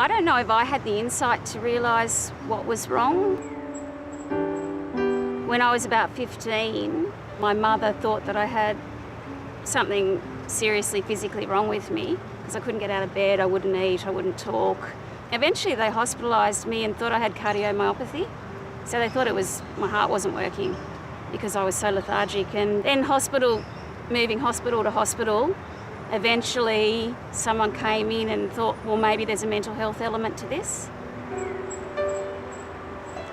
I don't know if I had the insight to realise what was wrong. When I was about 15, my mother thought that I had something seriously physically wrong with me because I couldn't get out of bed, I wouldn't eat, I wouldn't talk. Eventually they hospitalised me and thought I had cardiomyopathy. So they thought it was my heart wasn't working because I was so lethargic. And then moving hospital to hospital, eventually someone came in and thought, well, maybe there's a mental health element to this.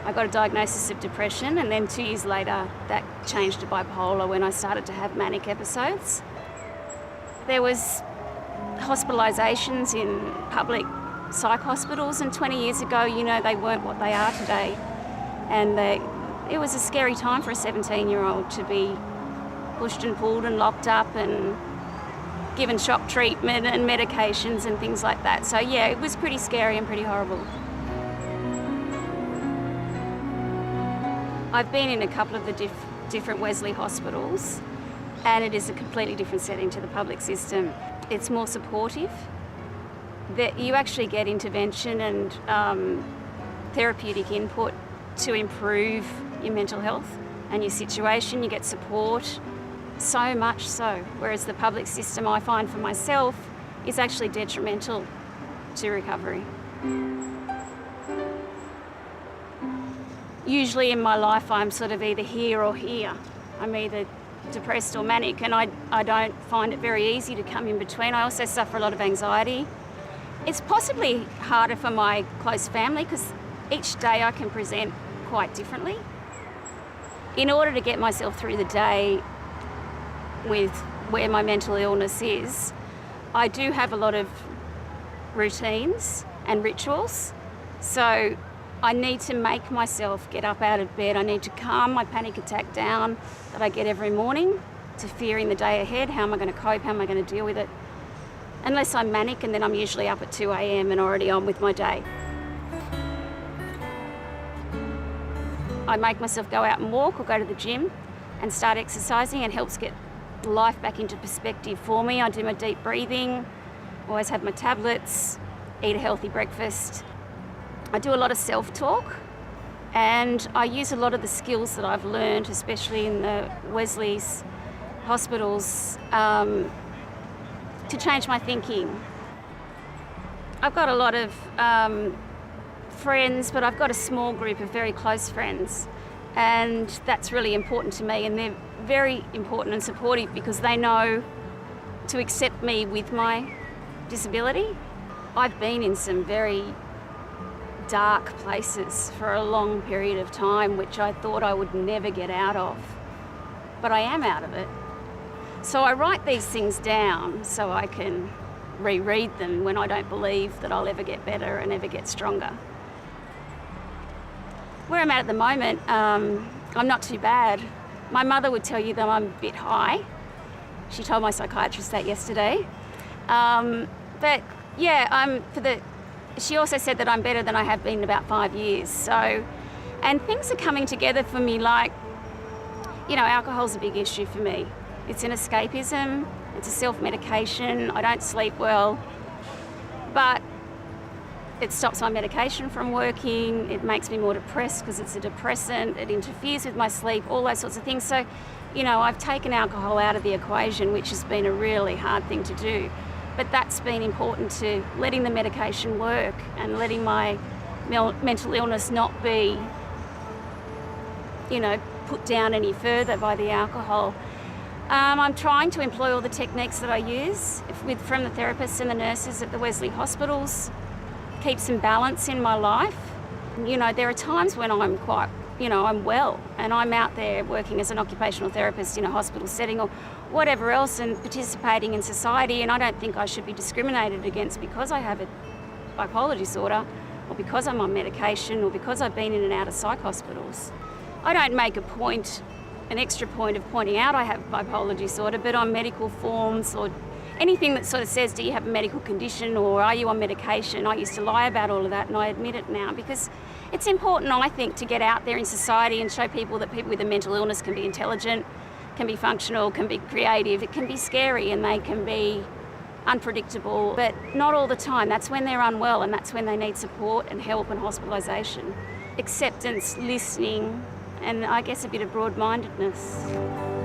I got a diagnosis of depression, and then 2 years later that changed to bipolar when I started to have manic episodes. There was hospitalisations in public psych hospitals, and 20 years ago, they weren't what they are today. And it was a scary time for a 17-year-old to be pushed and pulled and locked up and given shock treatment and medications and things like that. So yeah, it was pretty scary and pretty horrible. I've been in a couple of the different Wesley hospitals, and it is a completely different setting to the public system. It's more supportive, that you actually get intervention and therapeutic input to improve your mental health and your situation. You get support, so much so, whereas the public system, I find for myself, is actually detrimental to recovery. Usually in my life I'm sort of either here or here. I'm either depressed or manic, and I don't find it very easy to come in between. I also suffer a lot of anxiety. It's possibly harder for my close family because each day I can present quite differently. In order to get myself through the day with where my mental illness is, I do have a lot of routines and rituals. So I need to make myself get up out of bed. I need to calm my panic attack down that I get every morning to fearing the day ahead. How am I going to cope? How am I going to deal with it? Unless I'm manic, and then I'm usually up at 2 a.m. and already on with my day. I make myself go out and walk or go to the gym and start exercising. It helps get life back into perspective for me. I do my deep breathing, always have my tablets, eat a healthy breakfast. I do a lot of self-talk, and I use a lot of the skills that I've learned, especially in the Wesley's hospitals, to change my thinking. I've got a lot of friends, but I've got a small group of very close friends, and that's really important to me, and they're very important and supportive because they know to accept me with my disability. I've been in some very dark places for a long period of time, which I thought I would never get out of, but I am out of it. So I write these things down so I can reread them when I don't believe that I'll ever get better and ever get stronger. Where I'm at the moment, I'm not too bad. My mother would tell you that I'm a bit high. She told my psychiatrist that yesterday. But yeah, she also said that I'm better than I have been in about 5 years. So, and things are coming together for me, like, alcohol's a big issue for me. It's an escapism, it's a self-medication. I don't sleep well, but it stops my medication from working. It makes me more depressed because it's a depressant. It interferes with my sleep, all those sorts of things. So, I've taken alcohol out of the equation, which has been a really hard thing to do. But that's been important to letting the medication work and letting my mental illness not be, put down any further by the alcohol. I'm trying to employ all the techniques that I use from the therapists and the nurses at the Wesley hospitals, keep some balance in my life. There are times when I'm quite, I'm well, and I'm out there working as an occupational therapist in a hospital setting or whatever else and participating in society, and I don't think I should be discriminated against because I have a bipolar disorder or because I'm on medication or because I've been in and out of psych hospitals. I don't make an extra point of pointing out I have bipolar disorder, but on medical forms or anything that sort of says, do you have a medical condition or are you on medication? I used to lie about all of that, and I admit it now because it's important, I think, to get out there in society and show people that people with a mental illness can be intelligent, can be functional, can be creative. It can be scary, and they can be unpredictable, but not all the time. That's when they're unwell and that's when they need support and help and hospitalisation. Acceptance, listening, and I guess a bit of broad-mindedness.